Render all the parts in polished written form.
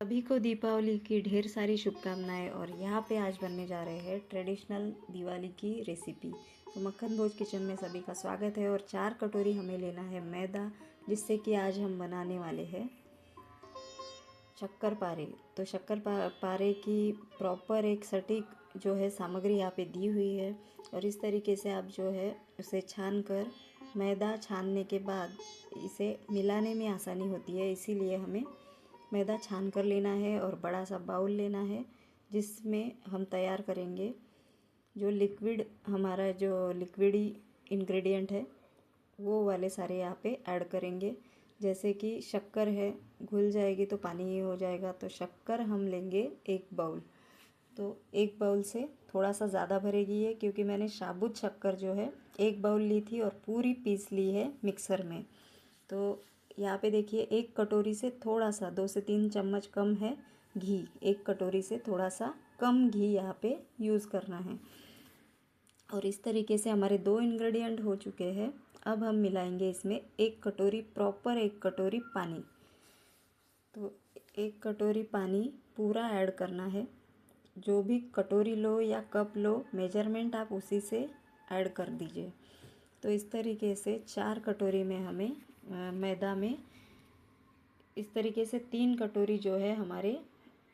सभी को दीपावली की ढेर सारी शुभकामनाएं। और यहाँ पे आज बनने जा रहे हैं ट्रेडिशनल दिवाली की रेसिपी। तो मक्खन भोज किचन में सभी का स्वागत है। और 4 कटोरी हमें लेना है मैदा, जिससे कि आज हम बनाने वाले हैं शक्कर पारे। तो शक्कर पारे की प्रॉपर एक सटीक जो है सामग्री यहाँ पे दी हुई है। और इस तरीके से आप जो है उसे छान कर, मैदा छानने के बाद इसे मिलाने में आसानी होती है, इसीलिए हमें मैदा छान कर लेना है। और बड़ा सा बाउल लेना है जिसमें हम तैयार करेंगे जो हमारा जो लिक्विडी इंग्रेडिएंट है वो वाले सारे यहाँ पे ऐड करेंगे। जैसे कि शक्कर है, घुल जाएगी तो पानी ही हो जाएगा। तो शक्कर हम लेंगे 1 बाउल। तो 1 बाउल से थोड़ा सा ज़्यादा भरेगी ये, क्योंकि मैंने साबुत शक्कर जो है 1 बाउल ली थी और पूरी पीस ली है मिक्सर में। तो यहाँ पे देखिए 1 कटोरी से थोड़ा सा 2 से 3 चम्मच कम है घी। 1 कटोरी से थोड़ा सा कम घी यहाँ पे यूज़ करना है। और इस तरीके से हमारे 2 इंग्रेडिएंट हो चुके हैं। अब हम मिलाएंगे इसमें 1 कटोरी, प्रॉपर 1 कटोरी पानी। तो 1 कटोरी पानी पूरा ऐड करना है। जो भी कटोरी लो या कप लो, मेजरमेंट आप उसी से ऐड कर दीजिए। तो इस तरीके से 4 कटोरी में हमें मैदा में इस तरीके से 3 कटोरी जो है हमारे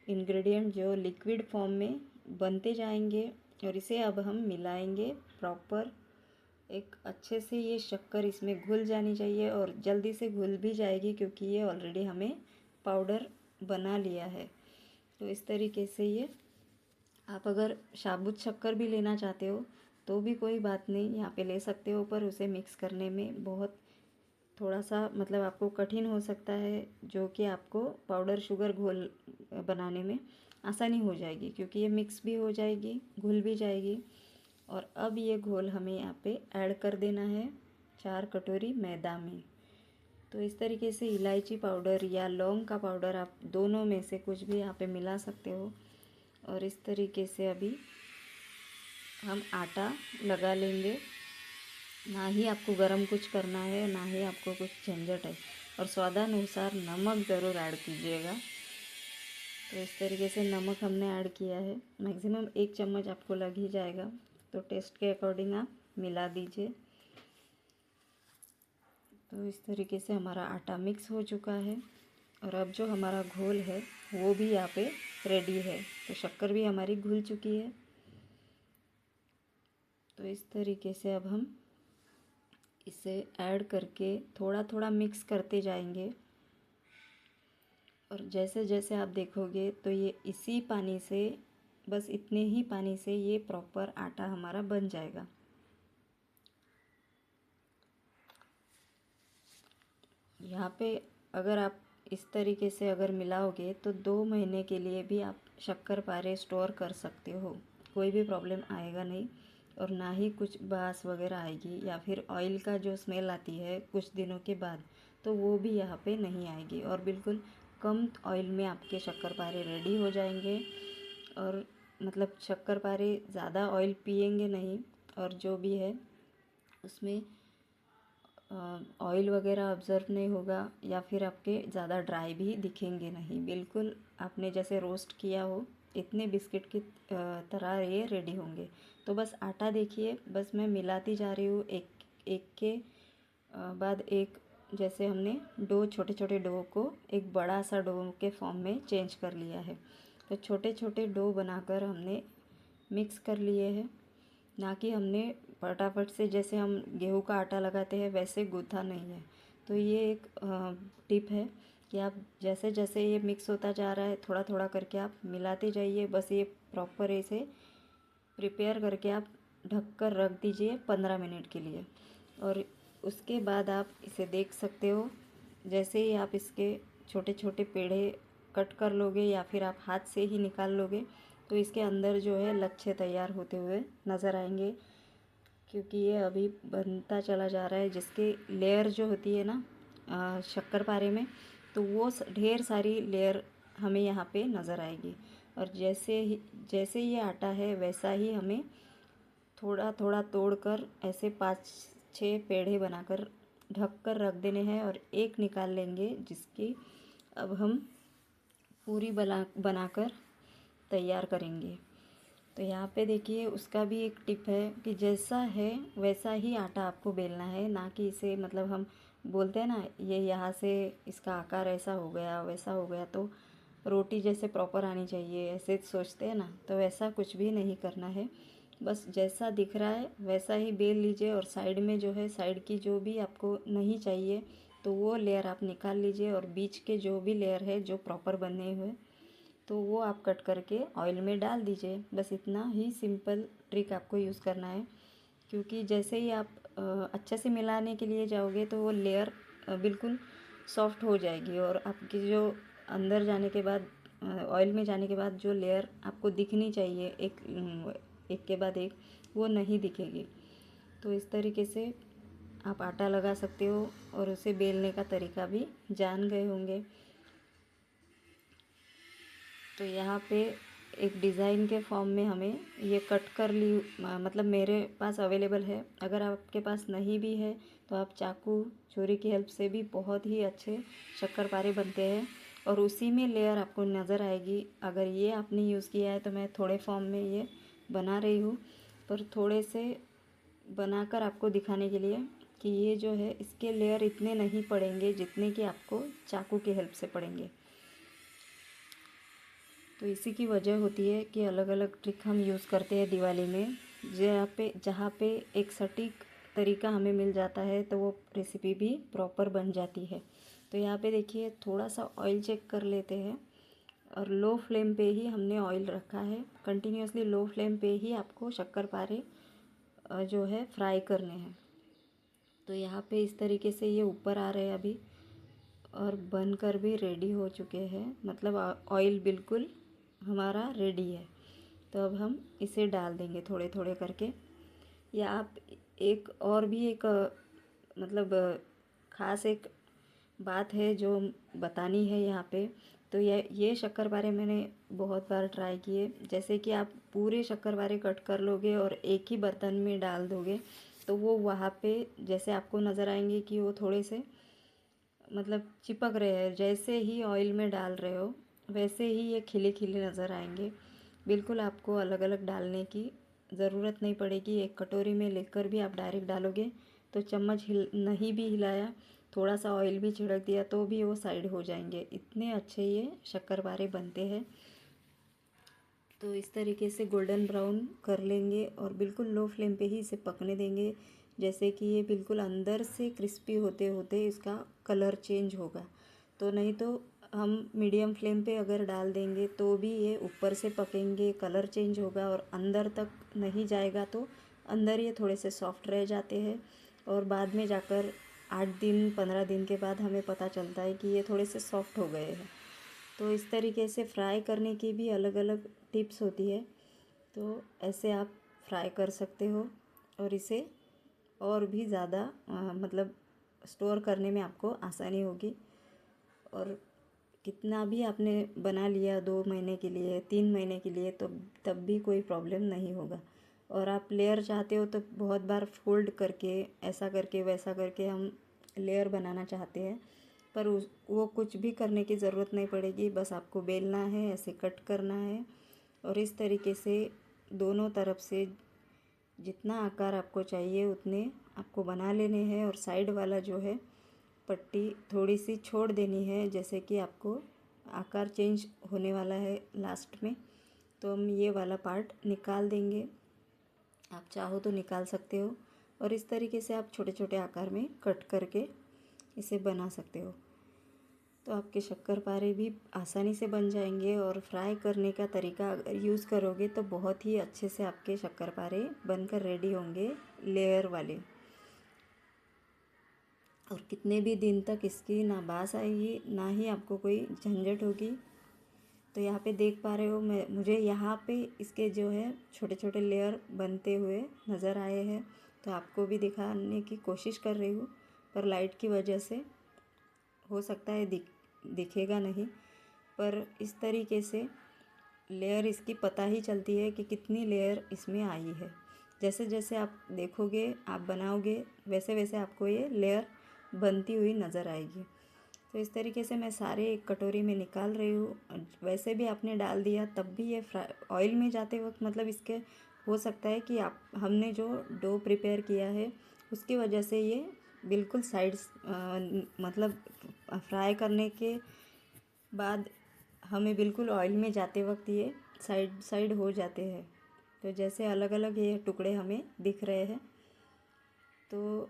इंग्रेडिएंट जो लिक्विड फॉर्म में बनते जाएंगे। और इसे अब हम मिलाएंगे प्रॉपर। एक अच्छे से ये शक्कर इसमें घुल जानी चाहिए, और जल्दी से घुल भी जाएगी क्योंकि ये ऑलरेडी हमें पाउडर बना लिया है। तो इस तरीके से ये आप अगर साबुत शक्कर भी लेना चाहते हो तो भी कोई बात नहीं, यहाँ पे ले सकते हो। पर उसे मिक्स करने में बहुत थोड़ा सा मतलब आपको कठिन हो सकता है, जो कि आपको पाउडर शुगर घोल बनाने में आसानी हो जाएगी, क्योंकि ये मिक्स भी हो जाएगी, घुल भी जाएगी। और अब ये घोल हमें यहाँ पे ऐड कर देना है 4 कटोरी मैदा में। तो इस तरीके से इलायची पाउडर या लौंग का पाउडर, आप दोनों में से कुछ भी यहाँ पे मिला सकते हो। और इस तरीके से अभी हम आटा लगा लेंगे। ना ही आपको गरम कुछ करना है, ना ही आपको कुछ झंझट है। और स्वादानुसार नमक ज़रूर ऐड कीजिएगा। तो इस तरीके से नमक हमने ऐड किया है, मैक्सिमम 1 चम्मच आपको लग ही जाएगा। तो टेस्ट के अकॉर्डिंग आप मिला दीजिए। तो इस तरीके से हमारा आटा मिक्स हो चुका है। और अब जो हमारा घोल है वो भी यहाँ पे रेडी है। तो शक्कर भी हमारी घुल चुकी है। तो इस तरीके से अब हम इसे ऐड करके थोड़ा थोड़ा मिक्स करते जाएंगे। और जैसे जैसे आप देखोगे तो ये इसी पानी से, बस इतने ही पानी से ये प्रॉपर आटा हमारा बन जाएगा। यहाँ पे अगर आप इस तरीके से अगर मिलाओगे तो 2 महीने के लिए भी आप शक्कर पारे स्टोर कर सकते हो, कोई भी प्रॉब्लम आएगा नहीं। और ना ही कुछ बास वगैरह आएगी, या फिर ऑयल का जो स्मेल आती है कुछ दिनों के बाद, तो वो भी यहाँ पे नहीं आएगी। और बिल्कुल कम ऑयल में आपके शक्कर पारे रेडी हो जाएंगे। और मतलब शक्कर पारे ज़्यादा ऑयल पिएंगे नहीं, और जो भी है उसमें ऑयल वगैरह ऑब्ज़र्व नहीं होगा, या फिर आपके ज़्यादा ड्राई भी दिखेंगे नहीं। बिल्कुल आपने जैसे रोस्ट किया हो इतने बिस्किट की तरह ये रेडी होंगे। तो बस आटा देखिए, बस मैं मिलाती जा रही हूँ एक एक के बाद एक। जैसे हमने डो, छोटे छोटे डो को एक बड़ा सा डो के फॉर्म में चेंज कर लिया है। तो छोटे छोटे डो बनाकर हमने मिक्स कर लिए हैं, ना कि हमने फटाफट से जैसे हम गेहूं का आटा लगाते हैं वैसे गूँथा नहीं है। तो ये एक टिप है कि आप जैसे जैसे ये मिक्स होता जा रहा है थोड़ा थोड़ा करके आप मिलाते जाइए। बस ये प्रॉपर इसे प्रिपेयर करके आप ढक कर रख दीजिए 15 मिनट के लिए। और उसके बाद आप इसे देख सकते हो। जैसे ही आप इसके छोटे छोटे पेड़े कट कर लोगे या फिर आप हाथ से ही निकाल लोगे, तो इसके अंदर जो है लच्छे तैयार होते हुए नज़र आएंगे। क्योंकि ये अभी बनता चला जा रहा है, जिसके लेयर जो होती है ना शक्कर पारे में, तो वो ढेर सारी लेयर हमें यहाँ पे नज़र आएगी। और जैसे ये आटा है वैसा ही हमें थोड़ा थोड़ा तोड़कर ऐसे 5-6 पेड़े बनाकर ढक कर रख देने हैं। और एक निकाल लेंगे, जिसकी अब हम पूरी बनाकर तैयार करेंगे। तो यहाँ पे देखिए उसका भी एक टिप है कि जैसा है वैसा ही आटा आपको बेलना है, ना कि इसे मतलब हम बोलते हैं ना ये यहाँ से इसका आकार ऐसा हो गया वैसा हो गया तो रोटी जैसे प्रॉपर आनी चाहिए ऐसे सोचते हैं ना, तो वैसा कुछ भी नहीं करना है। बस जैसा दिख रहा है वैसा ही बेल लीजिए और साइड में जो है साइड की जो भी आपको नहीं चाहिए तो वो लेयर आप निकाल लीजिए और बीच के जो भी लेयर है जो प्रॉपर बने हुए तो वो आप कट करके ऑयल में डाल दीजिए। बस इतना ही सिंपल ट्रिक आपको यूज़ करना है, क्योंकि जैसे ही आप अच्छे से मिलाने के लिए जाओगे तो वो लेयर बिल्कुल सॉफ्ट हो जाएगी और आपकी जो अंदर जाने के बाद ऑयल में जाने के बाद जो लेयर आपको दिखनी चाहिए एक के बाद एक वो नहीं दिखेगी। तो इस तरीके से आप आटा लगा सकते हो और उसे बेलने का तरीका भी जान गए होंगे। तो यहाँ पे एक डिज़ाइन के फॉर्म में हमें ये कट कर ली, मतलब मेरे पास अवेलेबल है। अगर आपके पास नहीं भी है तो आप चाकू छुरी की हेल्प से भी बहुत ही अच्छे शक्करपारे बनते हैं और उसी में लेयर आपको नज़र आएगी। अगर ये आपने यूज़ किया है तो मैं थोड़े फॉर्म में ये बना रही हूँ, पर थोड़े से बनाकर आपको दिखाने के लिए कि ये जो है इसके लेयर इतने नहीं पड़ेंगे जितने कि आपको चाकू की हेल्प से पड़ेंगे। तो इसी की वजह होती है कि अलग अलग ट्रिक हम यूज़ करते हैं दिवाली में, जहाँ पे एक सटीक तरीका हमें मिल जाता है तो वो रेसिपी भी प्रॉपर बन जाती है। तो यहाँ पे देखिए थोड़ा सा ऑयल चेक कर लेते हैं और लो फ्लेम पे ही हमने ऑयल रखा है। कंटिन्यूसली लो फ्लेम पे ही आपको शक्करपारे जो है फ्राई करने हैं। तो यहाँ पे इस तरीके से ये ऊपर आ रहे हैं अभी और बनकर भी रेडी हो चुके हैं, मतलब ऑयल बिल्कुल हमारा रेडी है। तो अब हम इसे डाल देंगे थोड़े थोड़े करके। या आप एक और भी एक मतलब ख़ास एक बात है जो बतानी है यहाँ पे। तो ये शक्करपारे मैंने बहुत बार ट्राई किए। जैसे कि आप पूरे शक्करपारे कट कर लोगे और एक ही बर्तन में डाल दोगे तो वो वहाँ पे जैसे आपको नज़र आएंगे कि वो थोड़े से मतलब चिपक रहे हैं। जैसे ही ऑयल में डाल रहे हो वैसे ही ये खिले खिले नज़र आएंगे। बिल्कुल आपको अलग अलग डालने की ज़रूरत नहीं पड़ेगी। एक कटोरी में लेकर भी आप डायरेक्ट डालोगे तो चम्मच नहीं भी हिलाया, थोड़ा सा ऑयल भी छिड़क दिया तो भी वो साइड हो जाएंगे। इतने अच्छे ये शक्करपारे बनते हैं। तो इस तरीके से गोल्डन ब्राउन कर लेंगे और बिल्कुल लो फ्लेम पे ही इसे पकने देंगे। जैसे कि ये बिल्कुल अंदर से क्रिस्पी होते होते इसका कलर चेंज होगा। तो नहीं तो हम मीडियम फ्लेम पे अगर डाल देंगे तो भी ये ऊपर से पकेंगे, कलर चेंज होगा और अंदर तक नहीं जाएगा। तो अंदर ये थोड़े से सॉफ्ट रह जाते हैं और बाद में जाकर 8 दिन 15 दिन के बाद हमें पता चलता है कि ये थोड़े से सॉफ्ट हो गए हैं। तो इस तरीके से फ्राई करने की भी अलग अलग टिप्स होती है। तो ऐसे आप फ्राई कर सकते हो और इसे और भी ज़्यादा मतलब स्टोर करने में आपको आसानी होगी। और कितना भी आपने बना लिया 2 महीने के लिए 3 महीने के लिए तो तब भी कोई प्रॉब्लम नहीं होगा। और आप लेयर चाहते हो तो बहुत बार फोल्ड करके ऐसा करके वैसा करके हम लेयर बनाना चाहते हैं, पर वो कुछ भी करने की ज़रूरत नहीं पड़ेगी। बस आपको बेलना है, ऐसे कट करना है और इस तरीके से दोनों तरफ से जितना आकार आपको चाहिए उतने आपको बना लेने हैं। और साइड वाला जो है पट्टी थोड़ी सी छोड़ देनी है, जैसे कि आपको आकार चेंज होने वाला है लास्ट में, तो हम ये वाला पार्ट निकाल देंगे। आप चाहो तो निकाल सकते हो और इस तरीके से आप छोटे छोटे आकार में कट करके इसे बना सकते हो। तो आपके शक्करपारे भी आसानी से बन जाएंगे और फ्राई करने का तरीका अगर यूज़ करोगे तो बहुत ही अच्छे से आपके शक्करपारे बनकर रेडी होंगे लेयर वाले। और कितने भी दिन तक इसकी ना बास आएगी ना ही आपको कोई झंझट होगी। तो यहाँ पे देख पा रहे हो मुझे यहाँ पे इसके जो है छोटे छोटे लेयर बनते हुए नज़र आए हैं। तो आपको भी दिखाने की कोशिश कर रही हूँ, पर लाइट की वजह से हो सकता है दिखेगा नहीं। पर इस तरीके से लेयर इसकी पता ही चलती है कि कितनी लेयर इसमें आई है। जैसे जैसे आप देखोगे आप बनाओगे वैसे वैसे आपको ये लेयर बनती हुई नज़र आएगी। तो इस तरीके से मैं सारे एक कटोरी में निकाल रही हूँ। वैसे भी आपने डाल दिया तब भी ये ऑयल में जाते वक्त मतलब इसके हो सकता है कि आप हमने जो डो प्रिपेयर किया है उसकी वजह से ये बिल्कुल साइड्स मतलब फ्राई करने के बाद हमें बिल्कुल ऑयल में जाते वक्त ये साइड साइड हो जाते हैं। तो जैसे अलग अलग ये टुकड़े हमें दिख रहे हैं तो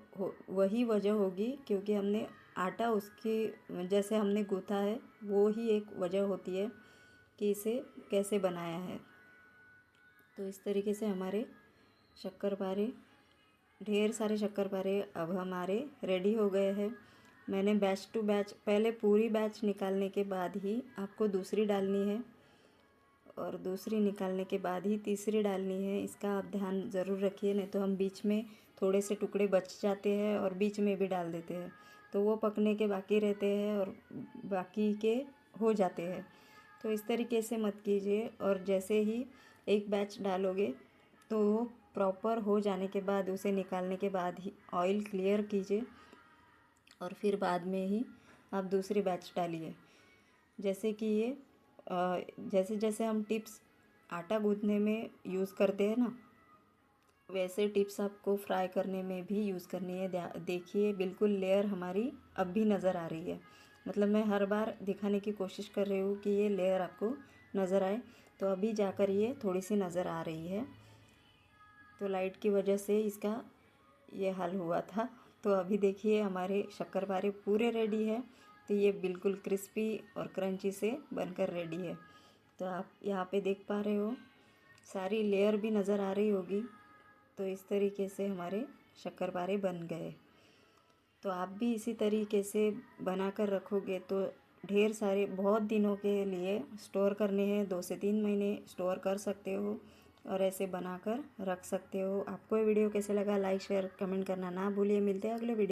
वही वजह होगी क्योंकि हमने आटा उसकी जैसे हमने गूँथा है वो ही एक वजह होती है कि इसे कैसे बनाया है। तो इस तरीके से हमारे शक्करपारे ढेर सारे शक्करपारे अब हमारे रेडी हो गए हैं। मैंने बैच टू बैच पहले पूरी बैच निकालने के बाद ही आपको दूसरी डालनी है और दूसरी निकालने के बाद ही तीसरी डालनी है। इसका आप ध्यान ज़रूर रखिए, नहीं तो हम बीच में थोड़े से टुकड़े बच जाते हैं और बीच में भी डाल देते हैं तो वो पकने के बाकी रहते हैं और बाकी के हो जाते हैं। तो इस तरीके से मत कीजिए और जैसे ही एक बैच डालोगे तो वो प्रॉपर हो जाने के बाद उसे निकालने के बाद ही ऑयल क्लियर कीजिए और फिर बाद में ही आप दूसरी बैच डालिए। जैसे कि ये जैसे जैसे हम टिप्स आटा गूँथने में यूज़ करते हैं ना वैसे टिप्स आपको फ्राई करने में भी यूज़ करनी है। देखिए बिल्कुल लेयर हमारी अब भी नज़र आ रही है, मतलब मैं हर बार दिखाने की कोशिश कर रही हूँ कि ये लेयर आपको नज़र आए। तो अभी जाकर ये थोड़ी सी नज़र आ रही है, तो लाइट की वजह से इसका ये हाल हुआ था। तो अभी देखिए हमारे शक्करपारे पूरे रेडी है। तो ये बिल्कुल क्रिस्पी और क्रंची से बनकर रेडी है। तो आप यहाँ पे देख पा रहे हो सारी लेयर भी नज़र आ रही होगी। तो इस तरीके से हमारे शक्करपारे बन गए। तो आप भी इसी तरीके से बना कर रखोगे तो ढेर सारे बहुत दिनों के लिए स्टोर करने हैं, 2 से 3 महीने स्टोर कर सकते हो और ऐसे बनाकर रख सकते हो। आपको ये वीडियो कैसे लगा लाइक शेयर कमेंट करना ना भूलिए। मिलते हैं अगले वीडियो।